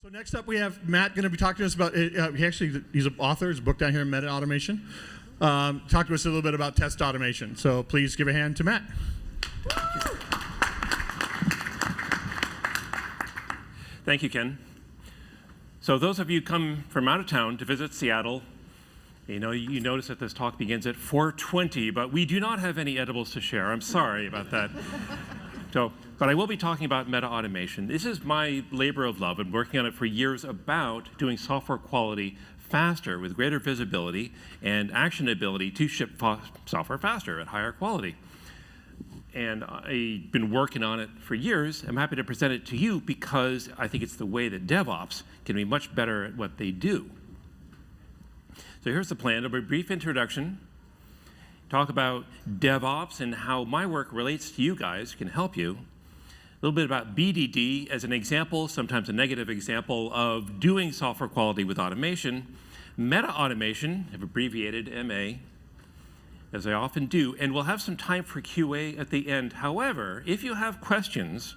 So next up, we have Matt going to be talking to us about, he's an author, his book down here, MetaAutomation. Talk to us a little bit about test automation. So please give a hand to Matt. Thank you, Ken. So those of you who come from out of town to visit Seattle, you notice that this talk begins at 4:20, but we do not have any edibles to share. I'm sorry about that. But I will be talking about MetaAutomation. This is my labor of love. I've been working on it for years about doing software quality faster with greater visibility and actionability to ship software faster at higher quality. And I've been working on it for years. I'm happy to present it to you because I think it's the way that DevOps can be much better at what they do. So here's the plan. It'll be a brief introduction, talk about DevOps and how my work relates to you guys, can help you. A little bit about BDD as an example, sometimes a negative example of doing software quality with automation. MetaAutomation, I've abbreviated MA, as I often do, and we'll have some time for QA at the end. However, if you have questions,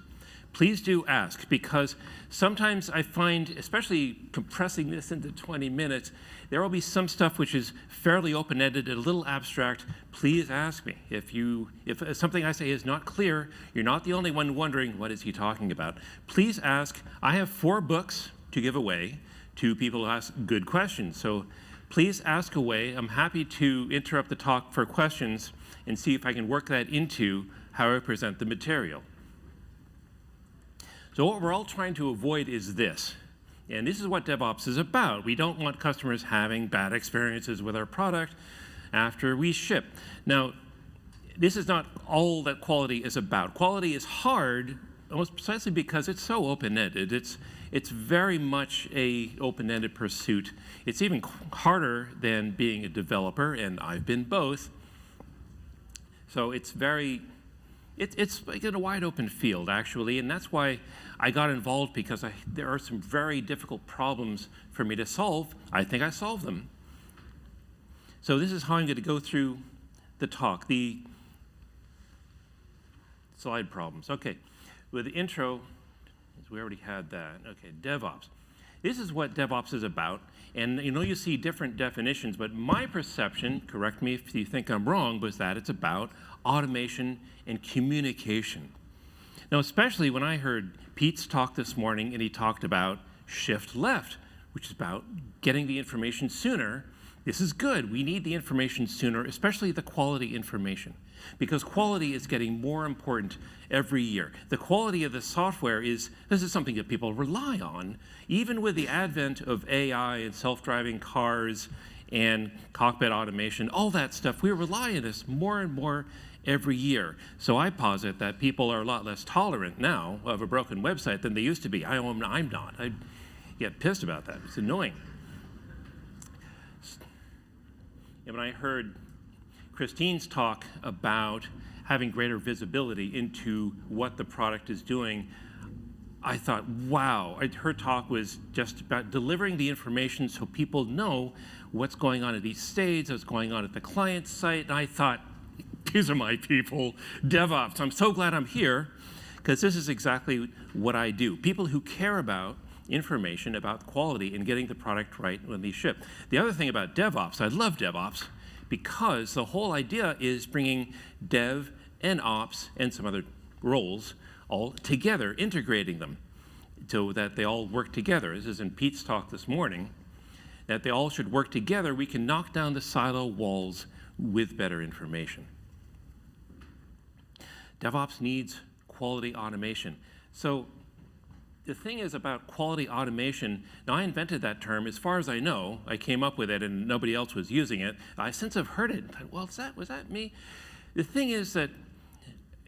please do ask, because sometimes I find, especially compressing this into 20 minutes, there will be some stuff which is fairly open-ended and a little abstract. Please ask me. If something I say is not clear, you're not the only one wondering, what is he talking about? Please ask. I have 4 books to give away to people who ask good questions. So please ask away. I'm happy to interrupt the talk for questions and see if I can work that into how I present the material. So what we're all trying to avoid is this. And this is what DevOps is about. We don't want customers having bad experiences with our product after we ship. Now, this is not all that quality is about. Quality is hard almost precisely because it's so open-ended. It's very much a open-ended pursuit. It's even harder than being a developer, and I've been both. So it's like in a wide open field, actually, and that's why I got involved, because there are some very difficult problems for me to solve. I think I solved them. So this is how I'm going to go through the talk, the slide problems. Okay, with the intro, we already had that. Okay, DevOps. This is what DevOps is about, and you see different definitions, but my perception, correct me if you think I'm wrong, was that it's about automation and communication. Now, especially when I heard Pete's talk this morning, and he talked about shift left, which is about getting the information sooner. This is good. We need the information sooner, especially the quality information, because quality is getting more important every year. The quality of the software this is something that people rely on, even with the advent of AI and self-driving cars and cockpit automation, all that stuff. We rely on this more and more every year. So I posit that people are a lot less tolerant now of a broken website than they used to be. I'm not. I get pissed about that. It's annoying. And when I heard Christine's talk about having greater visibility into what the product is doing, I thought, wow. Her talk was just about delivering the information so people know what's going on at each stage, what's going on at the client site. And I thought, these are my people, DevOps. I'm so glad I'm here, because this is exactly what I do. People who care about information, about quality, and getting the product right when they ship. The other thing about DevOps, I love DevOps, because the whole idea is bringing Dev and Ops and some other roles all together, integrating them so that they all work together. This is in Pete's talk this morning, that they all should work together. We can knock down the silo walls with better information. DevOps needs quality automation. So the thing is about quality automation, now I invented that term, as far as I know. I came up with it and nobody else was using it. I since have heard it and thought, well, was that me? The thing is that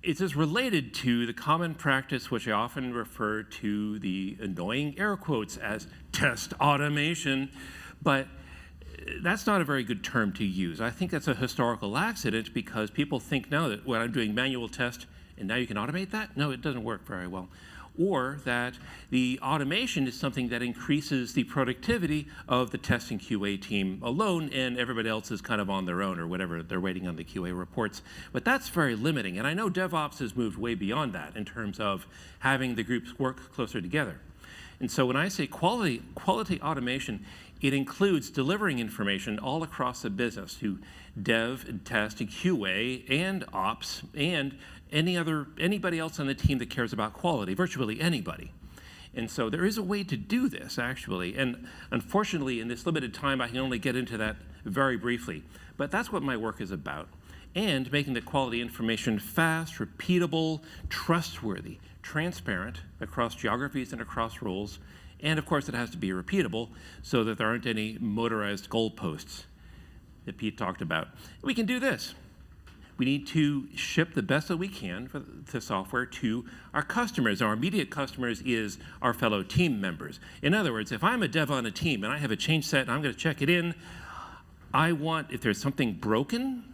it is related to the common practice, which I often refer to the annoying air quotes as test automation, but that's not a very good term to use. I think that's a historical accident, because people think now that when I'm doing manual test and now you can automate that, no, it doesn't work very well. Or that the automation is something that increases the productivity of the testing QA team alone, and everybody else is kind of on their own or whatever, they're waiting on the QA reports. But that's very limiting, and I know DevOps has moved way beyond that in terms of having the groups work closer together. And so when I say quality automation, it includes delivering information all across the business to dev and test and QA and ops and anybody else on the team that cares about quality, virtually anybody. And so there is a way to do this, actually. And unfortunately, in this limited time, I can only get into that very briefly. But that's what my work is about. And making the quality information fast, repeatable, trustworthy, transparent across geographies and across roles. And of course, it has to be repeatable so that there aren't any motorized goalposts that Pete talked about. We can do this. We need to ship the best that we can for the software to our customers. Our immediate customers is our fellow team members. In other words, if I'm a dev on a team and I have a change set and I'm going to check it in, if there's something broken,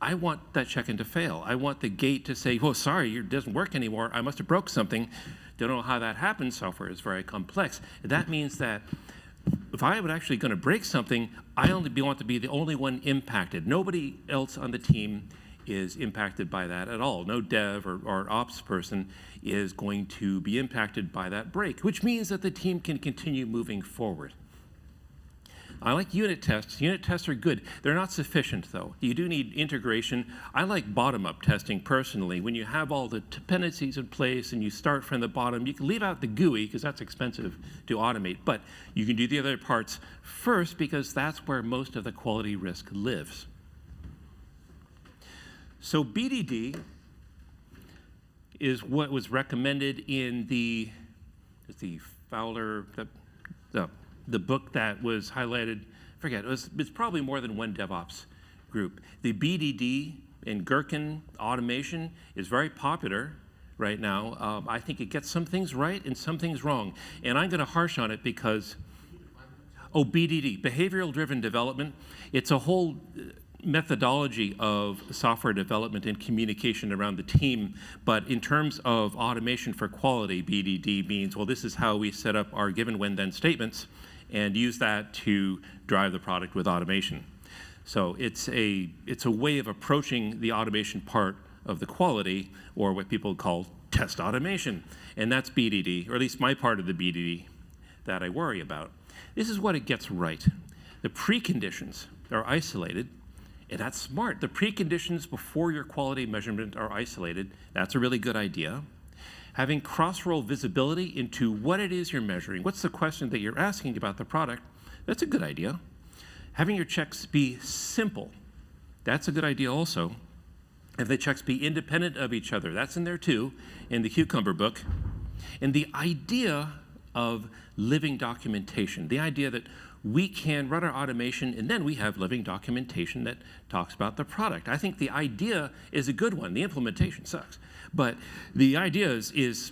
I want that check-in to fail. I want the gate to say, "Oh, sorry, it doesn't work anymore. I must have broke something." Don't know how that happens. Software is very complex. That means that if I was actually going to break something, I want to be the only one impacted. Nobody else on the team is impacted by that at all. No dev or ops person is going to be impacted by that break, which means that the team can continue moving forward. I like unit tests. Unit tests are good. They're not sufficient, though. You do need integration. I like bottom-up testing, personally. When you have all the dependencies in place and you start from the bottom, you can leave out the GUI, because that's expensive to automate. But you can do the other parts first, because that's where most of the quality risk lives. So BDD is what was recommended in the Fowler, the book that was highlighted. I forget, it's probably more than one DevOps group. The BDD and Gherkin automation is very popular right now. I think it gets some things right and some things wrong. And I'm going to harsh on it because, BDD, behavioral driven development. It's a whole methodology of software development and communication around the team. But in terms of automation for quality, BDD means, well, this is how we set up our given when then statements and use that to drive the product with automation. So it's a way of approaching the automation part of the quality, or what people call test automation. And that's BDD, or at least my part of the BDD that I worry about. This is what it gets right. The preconditions are isolated, and that's smart. The preconditions before your quality measurement are isolated. That's a really good idea. Having cross-role visibility into what it is you're measuring, what's the question that you're asking about the product, that's a good idea. Having your checks be simple, that's a good idea also. Have the checks be independent of each other, that's in there too, in the Cucumber book. And the idea of living documentation, the idea that we can run our automation and then we have living documentation that talks about the product. I think the idea is a good one. The implementation sucks. But the idea is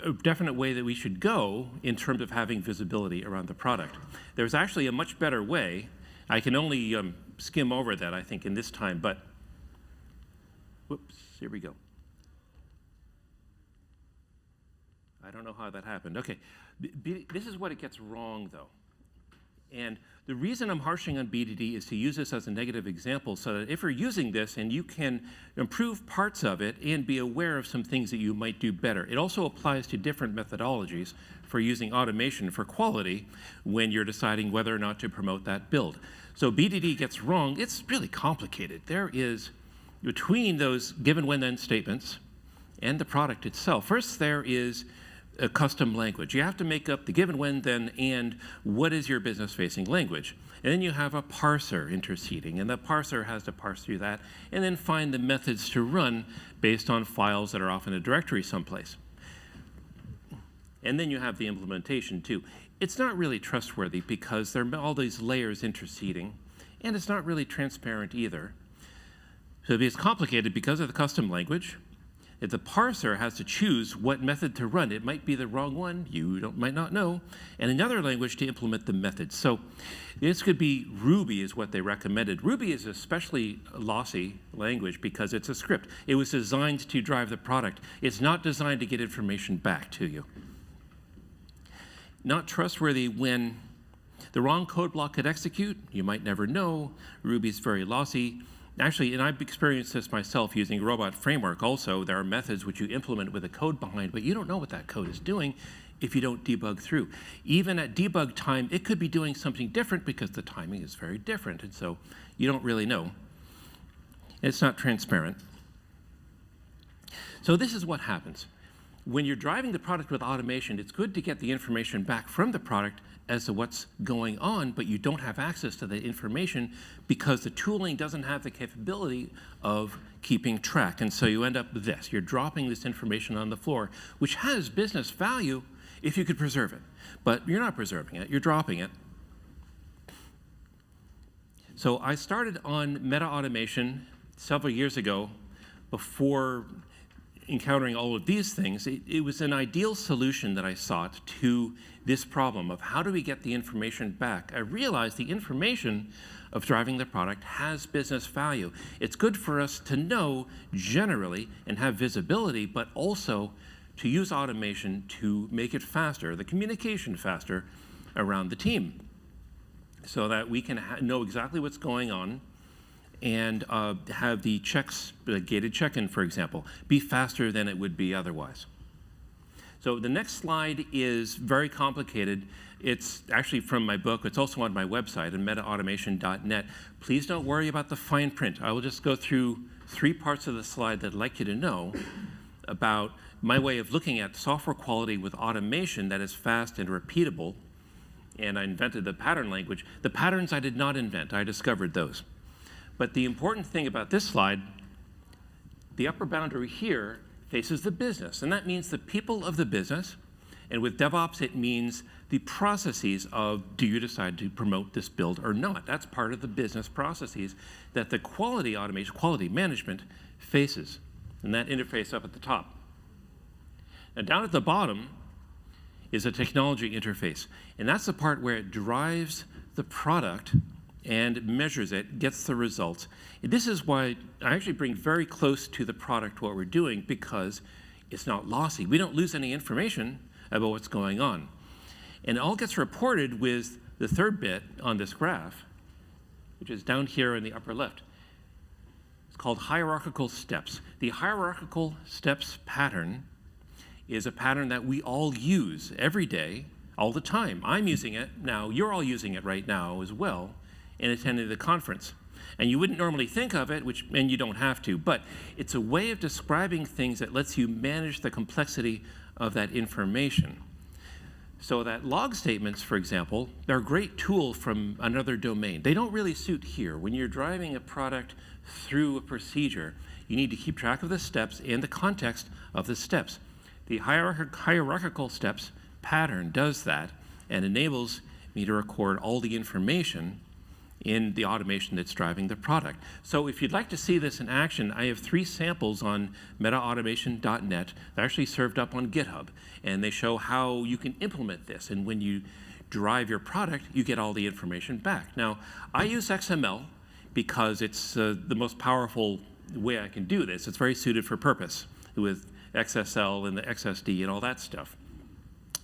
a definite way that we should go in terms of having visibility around the product. There's actually a much better way. I can only skim over that, I think, in this time, but whoops, here we go. I don't know how that happened. Okay, this is what it gets wrong, though. And the reason I'm harshing on BDD is to use this as a negative example so that if you're using this and you can improve parts of it and be aware of some things that you might do better. It also applies to different methodologies for using automation for quality when you're deciding whether or not to promote that build. So BDD gets wrong. It's really complicated. There is, between those given when then statements and the product itself, first there is a custom language. You have to make up the given when, then, and what is your business-facing language. And then you have a parser interceding, and the parser has to parse through that, and then find the methods to run based on files that are off in a directory someplace. And then you have the implementation, too. It's not really trustworthy because there are all these layers interceding, and it's not really transparent either. So it's complicated because of the custom language. If the parser has to choose what method to run, it might be the wrong one, might not know, and another language to implement the method. So this could be Ruby is what they recommended. Ruby is especially lossy language because it's a script. It was designed to drive the product. It's not designed to get information back to you. Not trustworthy when the wrong code block could execute. You might never know. Ruby's very lossy. Actually, and I've experienced this myself using Robot Framework also. There are methods which you implement with a code behind, but you don't know what that code is doing. if you don't debug through. Even at debug time, it could be doing something different because the timing is very different, and so you don't really know. It's not transparent. So this is what happens. When you're driving the product with automation, it's good to get the information back from the product as to what's going on, but you don't have access to that information because the tooling doesn't have the capability of keeping track. And so you end up with this. You're dropping this information on the floor, which has business value if you could preserve it. But you're not preserving it, you're dropping it. So I started on MetaAutomation several years ago before encountering all of these things. It was an ideal solution that I sought to this problem of how do we get the information back. I realized the information of driving the product has business value. It's good for us to know generally and have visibility, but also to use automation to make it faster, the communication faster around the team, so that we can know exactly what's going on and have the checks, the gated check-in, for example, be faster than it would be otherwise. So the next slide is very complicated. It's actually from my book. It's also on my website, at MetaAutomation.net. Please don't worry about the fine print. I will just go through 3 parts of the slide that I'd like you to know about my way of looking at software quality with automation that is fast and repeatable. And I invented the pattern language. The patterns I did not invent. I discovered those. But the important thing about this slide, the upper boundary here faces the business, and that means the people of the business. And with DevOps, it means the processes of, do you decide to promote this build or not? That's part of the business processes that the quality automation, quality management faces, and that interface up at the top. Now down at the bottom is a technology interface, and that's the part where it drives the product and measures it, gets the results. And this is why I actually bring very close to the product what we're doing, because it's not lossy. We don't lose any information about what's going on. And it all gets reported with the third bit on this graph, which is down here in the upper left. It's called hierarchical steps. The hierarchical steps pattern is a pattern that we all use every day, all the time. I'm using it now. You're all using it right now as well in attending the conference. And you wouldn't normally think of it, and you don't have to, but it's a way of describing things that lets you manage the complexity of that information. So that log statements, for example, they're a great tool from another domain. They don't really suit here. When you're driving a product through a procedure, you need to keep track of the steps and the context of the steps. The hierarchical steps pattern does that and enables me to record all the information in the automation that's driving the product. So if you'd like to see this in action, I have 3 samples on MetaAutomation.net. They're actually served up on GitHub, and they show how you can implement this. And when you drive your product, you get all the information back. Now, I use XML because it's the most powerful way I can do this. It's very suited for purpose with XSL and the XSD and all that stuff.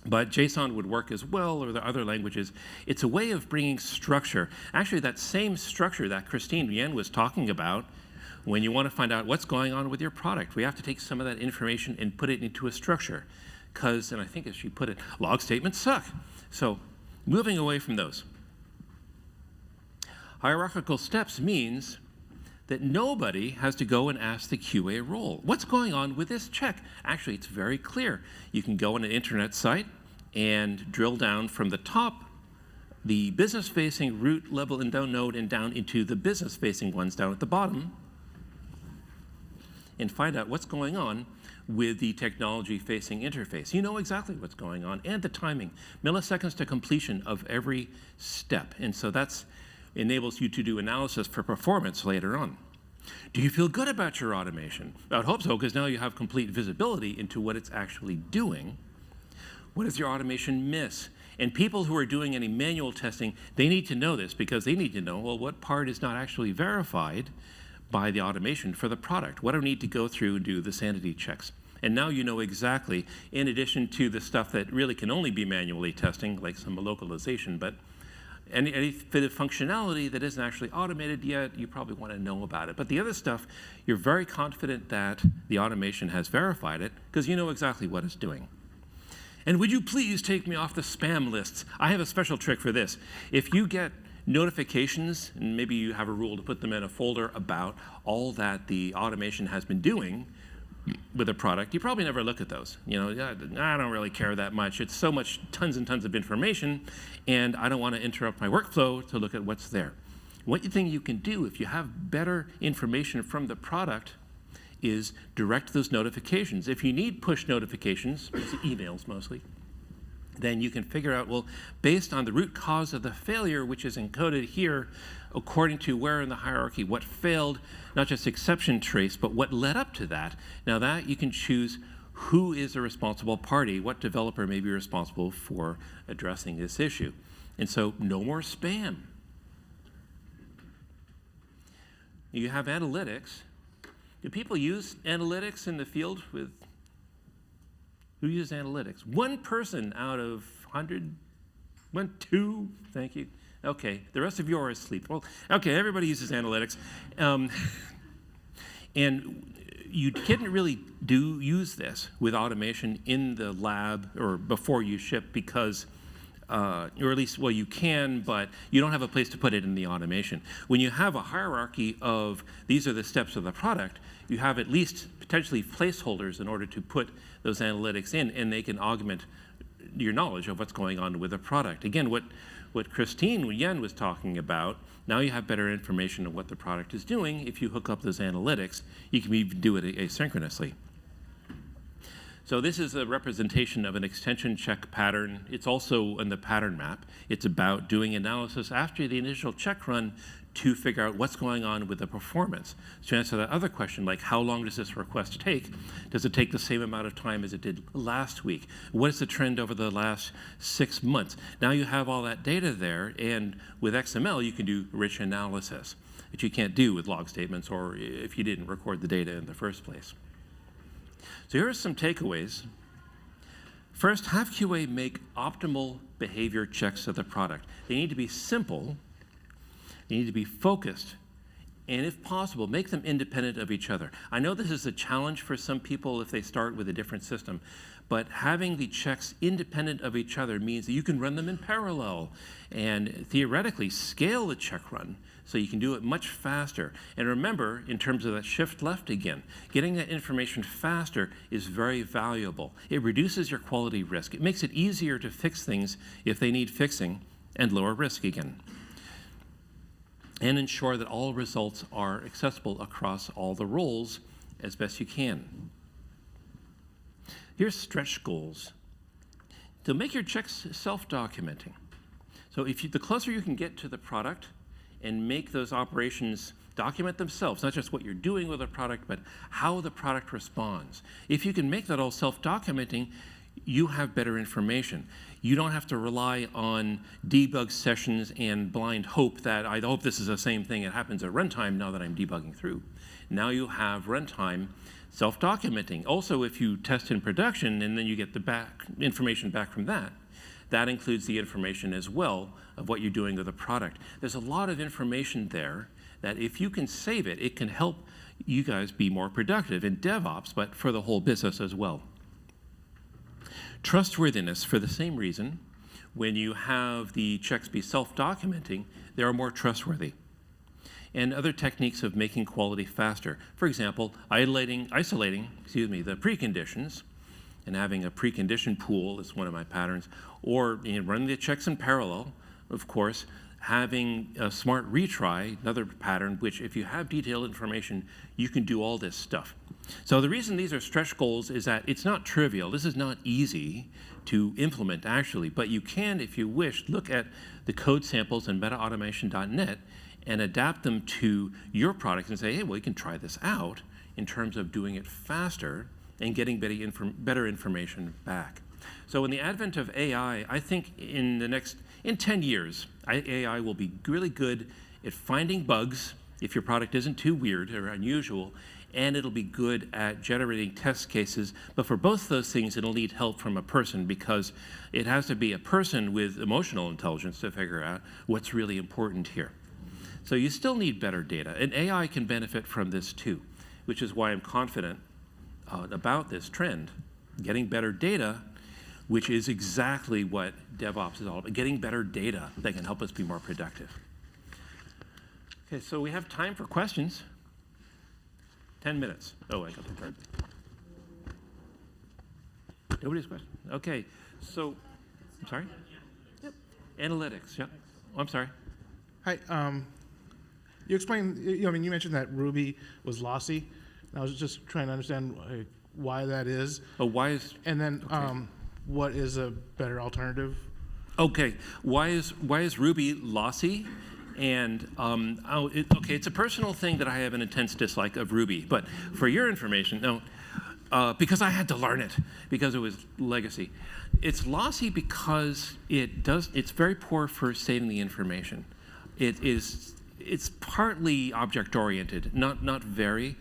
But JSON would work as well, or the other languages. It's a way of bringing structure. Actually, that same structure that Christine Yen was talking about, when you want to find out what's going on with your product, we have to take some of that information and put it into a structure. Because, and I think as she put it, log statements suck. So moving away from those. Hierarchical steps means that nobody has to go and ask the QA role, what's going on with this check? Actually, it's very clear. You can go on an internet site and drill down from the top, the business-facing root level and down node, and down into the business-facing ones down at the bottom, and find out what's going on with the technology-facing interface. You know exactly what's going on, and the timing, milliseconds to completion of every step. And so that's enables you to do analysis for performance later on. Do you feel good about your automation? I would hope so, because now you have complete visibility into what it's actually doing. What does your automation miss? And people who are doing any manual testing, they need to know this, because they need to know, well, what part is not actually verified by the automation for the product? What do I need to go through and do the sanity checks? And now you know exactly, in addition to the stuff that really can only be manually testing, like some localization, but any bit of functionality that isn't actually automated yet, you probably want to know about it. But the other stuff, you're very confident that the automation has verified it, because you know exactly what it's doing. And would you please take me off the spam lists? I have a special trick for this. If you get notifications, and maybe you have a rule to put them in a folder about all that the automation has been doing with a product, you probably never look at those. You know, I don't really care that much. It's so much, tons and tons of information, and I don't want to interrupt my workflow to look at what's there. One thing you can do if you have better information from the product is direct those notifications. If you need push notifications, it's emails mostly, then you can figure out, well, based on the root cause of the failure, which is encoded here, according to where in the hierarchy, what failed, not just exception trace, but what led up to that. Now that you can choose who is the responsible party, what developer may be responsible for addressing this issue. And so no more spam. You have analytics. Do people use analytics in the field with, who uses analytics? One person out of 100, one, two, thank you. Okay, the rest of you are asleep. Well, okay, everybody uses analytics. And you couldn't really use this with automation in the lab or before you ship because, or at least, well, you can, but you don't have a place to put it in the automation. When you have a hierarchy of these are the steps of the product, you have at least potentially placeholders in order to put those analytics in, and they can augment your knowledge of what's going on with the product. Again, what Christine Yen was talking about, now you have better information of what the product is doing. If you hook up those analytics, you can even do it asynchronously. So this is a representation of an extension check pattern. It's also in the pattern map. It's about doing analysis after the initial check run to figure out what's going on with the performance. To answer that other question, like how long does this request take? Does it take the same amount of time as it did last week? What is the trend over the last 6 months? Now you have all that data there, and with XML you can do rich analysis, which you can't do with log statements or if you didn't record the data in the first place. So here are some takeaways. First, have QA make optimal behavior checks of the product. They need to be simple, they need to be focused, and if possible, make them independent of each other. I know this is a challenge for some people if they start with a different system, but having the checks independent of each other means that you can run them in parallel and theoretically scale the check run so you can do it much faster. And remember, in terms of that shift left again, getting that information faster is very valuable. It reduces your quality risk. It makes it easier to fix things if they need fixing and lower risk again. And ensure that all results are accessible across all the roles as best you can. Here's stretch goals. So make your checks self-documenting. So the closer you can get to the product and make those operations document themselves, not just what you're doing with the product, but how the product responds. If you can make that all self-documenting, you have better information. You don't have to rely on debug sessions and blind hope that I hope this is the same thing that happens at runtime now that I'm debugging through. Now you have runtime self-documenting. Also, if you test in production and then you get the information back from that, that includes the information as well of what you're doing with the product. There's a lot of information there that if you can save it, it can help you guys be more productive in DevOps, but for the whole business as well. Trustworthiness, for the same reason, when you have the checks be self-documenting, they are more trustworthy. And other techniques of making quality faster. For example, isolating the preconditions and having a precondition pool is one of my patterns, or running the checks in parallel, of course, having a smart retry, another pattern, which if you have detailed information, you can do all this stuff. So the reason these are stretch goals is that it's not trivial. This is not easy to implement, actually, but you can, if you wish, look at the code samples in MetaAutomation.net and adapt them to your product and say, hey, well, you can try this out in terms of doing it faster and getting better information back. So in the advent of AI, I think in 10 years, AI will be really good at finding bugs if your product isn't too weird or unusual, and it'll be good at generating test cases. But for both those things, it'll need help from a person because it has to be a person with emotional intelligence to figure out what's really important here. So you still need better data, and AI can benefit from this too, which is why I'm confident about this trend. Getting better data which is exactly what DevOps is all about, getting better data that can help us be more productive. Okay, so we have time for questions. 10 minutes. Oh, I got prepared. Nobody's question? Okay, so, I'm sorry? Yep. Analytics, yep. Oh, I'm sorry. Hi. You explained, you mentioned that Ruby was lossy. I was just trying to understand why that is. Oh, why is? And then Okay. What is a better alternative? Okay, why is Ruby lossy? And okay, it's a personal thing that I have an intense dislike of Ruby. But for your information, no, because I had to learn it because it was legacy. It's lossy because it's very poor for saving the information. It's partly object oriented, not very.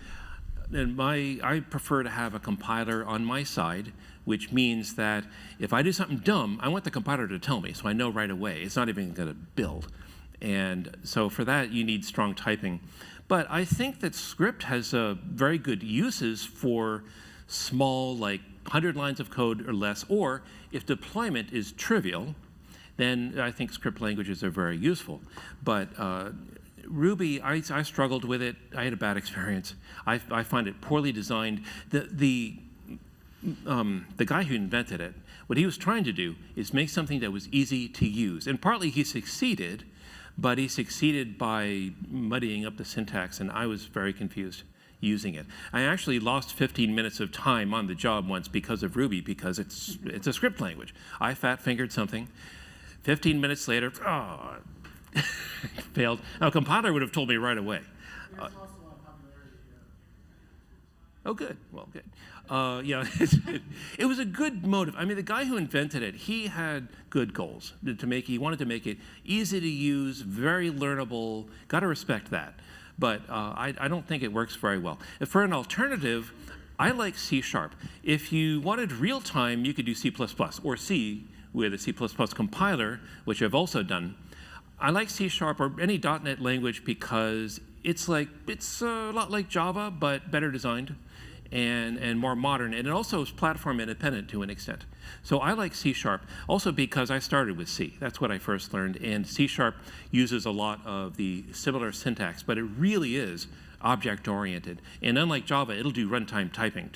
And I prefer to have a compiler on my side, which means that if I do something dumb, I want the compiler to tell me so I know right away. It's not even going to build. And so for that, you need strong typing. But I think that script has very good uses for small, like 100 lines of code or less, or if deployment is trivial, then I think script languages are very useful. But Ruby, I struggled with it. I had a bad experience. I find it poorly designed. The guy who invented it, what he was trying to do is make something that was easy to use. And partly he succeeded, but he succeeded by muddying up the syntax, and I was very confused using it. I actually lost 15 minutes of time on the job once because of Ruby, because it's a script language. I fat-fingered something. 15 minutes later, failed. Now, a compiler would have told me right away. Oh, good. Well, good. Yeah, it was a good motive. I mean, the guy who invented it, he had good goals he wanted to make it easy to use, very learnable. Got to respect that. But I don't think it works very well. For an alternative, I like C#. If you wanted real time, you could do C++ or C with a C++ compiler, which I've also done. I like C# or any .NET language because it's a lot like Java, but better designed and more modern. And it also is platform independent to an extent. So I like C#, also because I started with C. That's what I first learned. And C# uses a lot of the similar syntax, but it really is object-oriented. And unlike Java, it'll do runtime typing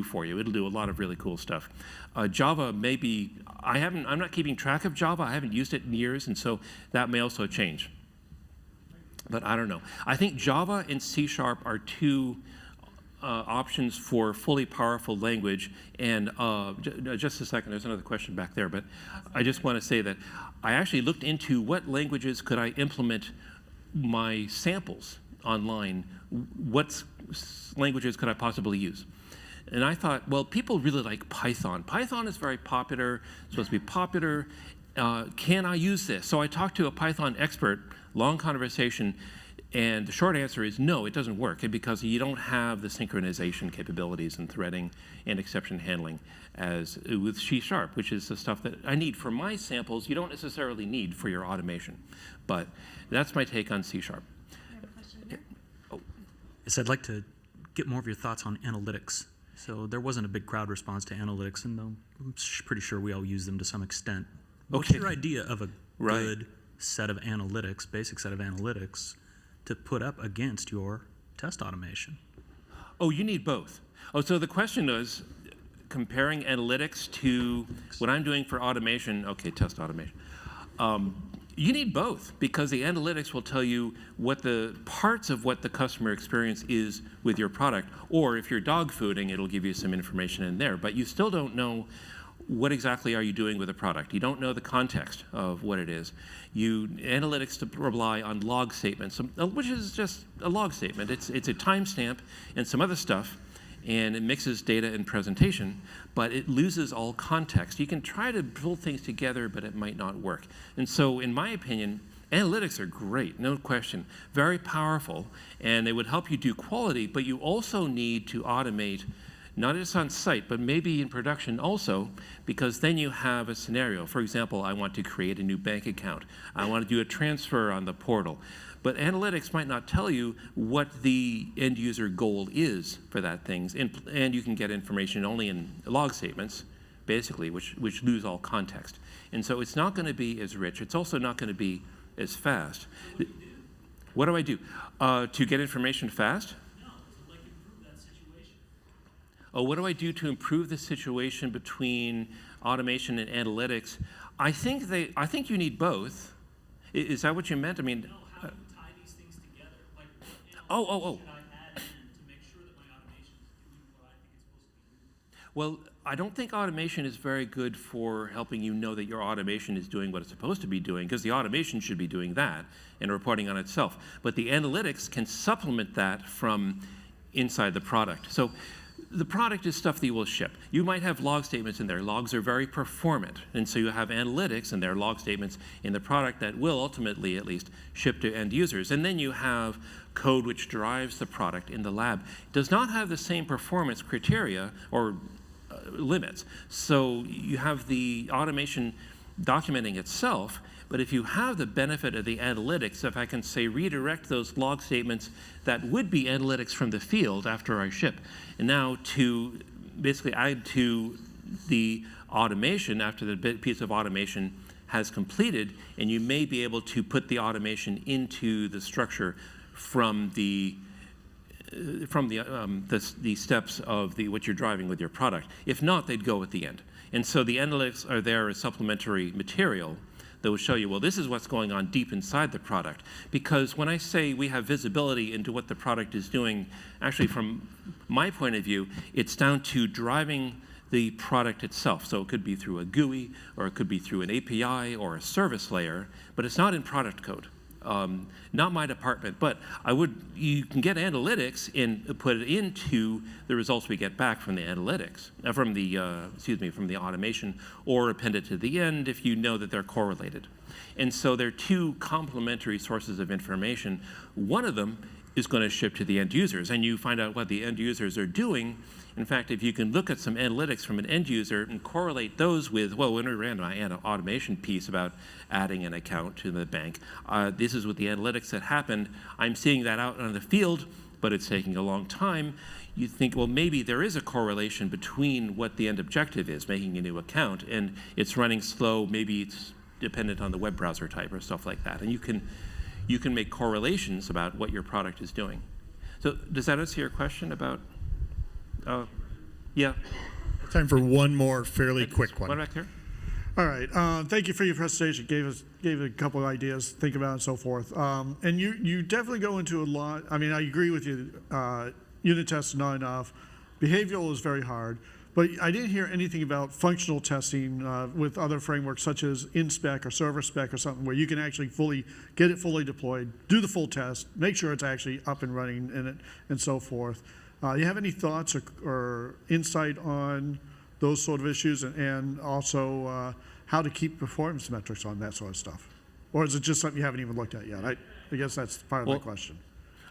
for you. It'll do a lot of really cool stuff. Java maybe, I'm not keeping track of Java. I haven't used it in years, and so that may also change. But I don't know. I think Java and C# are two options for fully powerful language. And just a second, there's another question back there, but I just want to say that I actually looked into what languages could I implement my samples online, what languages could I possibly use? And I thought, well, people really like Python. Python is very popular, supposed to be popular. Can I use this? So I talked to a Python expert, long conversation, and the short answer is no, it doesn't work because you don't have the synchronization capabilities and threading and exception handling as with C#, which is the stuff that I need for my samples. You don't necessarily need for your automation. But that's my take on C#. Yes, I'd like to get more of your thoughts on analytics. So there wasn't a big crowd response to analytics, and I'm pretty sure we all use them to some extent. What's your idea of a good set of analytics, basic set of analytics, to put up against your test automation? Oh, you need both. Oh, so the question is comparing analytics to what I'm doing for automation. Okay, test automation. You need both because the analytics will tell you what the parts of what the customer experience is with your product, or if you're dog fooding, it'll give you some information in there, but you still don't know what exactly are you doing with the product. You don't know the context of what it is. Analytics to rely on log statements, which is just a log statement. It's a timestamp and some other stuff, and it mixes data and presentation, but it loses all context. You can try to pull things together, but it might not work. And so, in my opinion, analytics are great, no question, very powerful, and they would help you do quality, but you also need to automate, not just on site, but maybe in production also, because then you have a scenario. For example, I want to create a new bank account. I want to do a transfer on the portal. But analytics might not tell you what the end user goal is for that thing. And you can get information only in log statements, basically, which lose all context. And so it's not going to be as rich. It's also not going to be as fast. What do I do? To get information fast? No, to like improve that situation. Oh, what do I do to improve the situation between automation and analytics? I think you need both. Is that what you meant? I mean, No, how do you tie these things together? Like, Oh. should I add in to make sure that my automation is doing what I think it's supposed to be doing? well, I don't think automation is very good for helping you know that your automation is doing what it's supposed to be doing, because the automation should be doing that and reporting on itself. But the analytics can supplement that from inside the product. So the product is stuff that you will ship. You might have log statements in there. Logs are very performant. And so you have analytics and there are log statements in the product that will ultimately, at least, ship to end users. And then you have code which drives the product in the lab. It does not have the same performance criteria or limits. So you have the automation documenting itself, but if you have the benefit of the analytics, if I can say redirect those log statements that would be analytics from the field after I ship, and now to basically add to the automation after the piece of automation has completed, and you may be able to put the automation into the structure from the steps of what you're driving with your product. If not, they'd go at the end. And so the analytics are there as supplementary material that will show you, well, this is what's going on deep inside the product. Because when I say we have visibility into what the product is doing, actually from my point of view, it's down to driving the product itself. So it could be through a GUI, or it could be through an API or a service layer, but it's not in product code. Not my department, but you can get analytics and put it into the results we get back from the analytics, from the automation, or append it to the end if you know that they're correlated. And so they're two complementary sources of information. One of them is going to ship to the end users, and you find out what the end users are doing. In fact, if you can look at some analytics from an end user and correlate those with, well, when we ran my automation piece about adding an account to the bank, this is what the analytics that happened. I'm seeing that out on the field, but it's taking a long time. You think, well, maybe there is a correlation between what the end objective is, making a new account, and it's running slow. Maybe it's dependent on the web browser type or stuff like that. And you can make correlations about what your product is doing. So does that answer your question about? Yeah. Time for one more fairly quick one. What back there? All right. Thank you for your presentation. Gave a couple of ideas to think about and so forth. And you definitely go into a lot. I mean, I agree with you. Unit tests not enough. Behavioral is very hard. But I didn't hear anything about functional testing with other frameworks such as InSpec or Server Spec or something where you can actually get it fully deployed, do the full test, make sure it's actually up and running in it, and so forth. You have any thoughts or insight on those sort of issues, and also how to keep performance metrics on that sort of stuff? Or is it just something you haven't even looked at yet? I guess that's part of my question.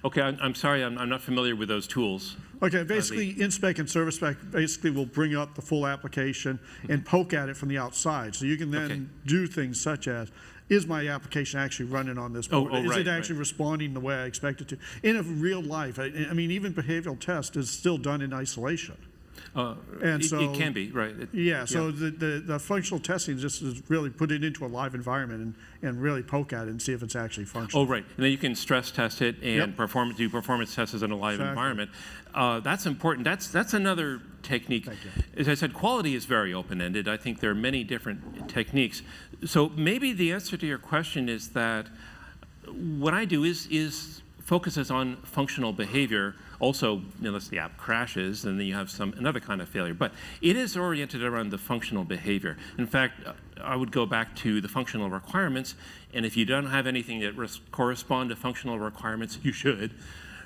Okay, I'm sorry, I'm not familiar with those tools. Okay, basically InSpec and Service Spec basically will bring up the full application and poke at it from the outside. So you can then do things such as, is my application actually running on this board? Is it actually responding the way I expect it to? In a real life, I mean, even behavioral test is still done in isolation. And so it can be, right. So the functional testing just is really put it into a live environment and really poke at it and see if it's actually functional. Oh, right. And then you can stress test it and do performance tests in a live environment. That's important. That's another technique. As I said, quality is very open-ended. I think there are many different techniques. So maybe the answer to your question is that what I do is focuses on functional behavior. Also, unless the app crashes, and then you have another kind of failure. But it is oriented around the functional behavior. In fact, I would go back to the functional requirements, and if you don't have anything that correspond to functional requirements, you should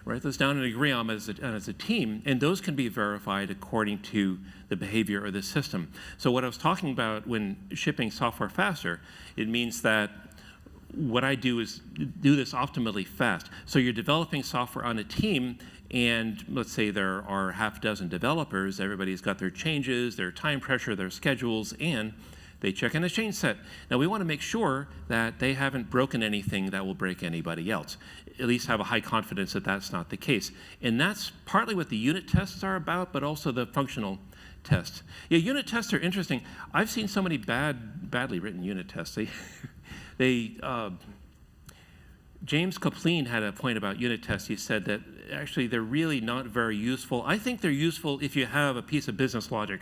write those down and agree on as a team, and those can be verified according to the behavior of the system. So what I was talking about when shipping software faster, it means that what I do is do this optimally fast. So you're developing software on a team, and let's say there are half a dozen developers. Everybody's got their changes, their time pressure, their schedules, and they check in a change set. Now we want to make sure that they haven't broken anything that will break anybody else. At least have a high confidence that that's not the case. And that's partly what the unit tests are about, but also the functional tests. Yeah, unit tests are interesting. I've seen so many badly written unit tests. James Kaplan had a point about unit tests. He said that actually they're really not very useful. I think they're useful if you have a piece of business logic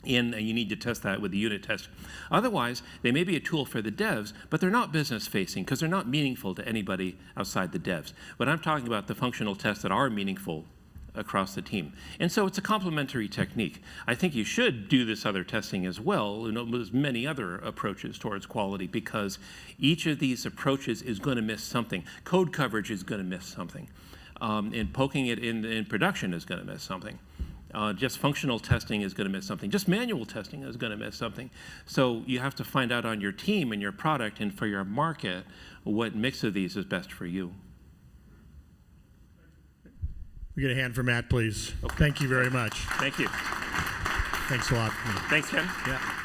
and you need to test that with the unit test. Otherwise, they may be a tool for the devs, but they're not business facing because they're not meaningful to anybody outside the devs. But I'm talking about the functional tests that are meaningful across the team. And so it's a complementary technique. I think you should do this other testing as well, and there's many other approaches towards quality, because each of these approaches is going to miss something. Code coverage is going to miss something. And poking it in production is going to miss something. Just functional testing is going to miss something. Just manual testing is going to miss something. So you have to find out on your team and your product and for your market what mix of these is best for you. We get a hand for Matt, please. Thank you very much. Thank you. Thanks a lot. Thanks, Ken. Yeah.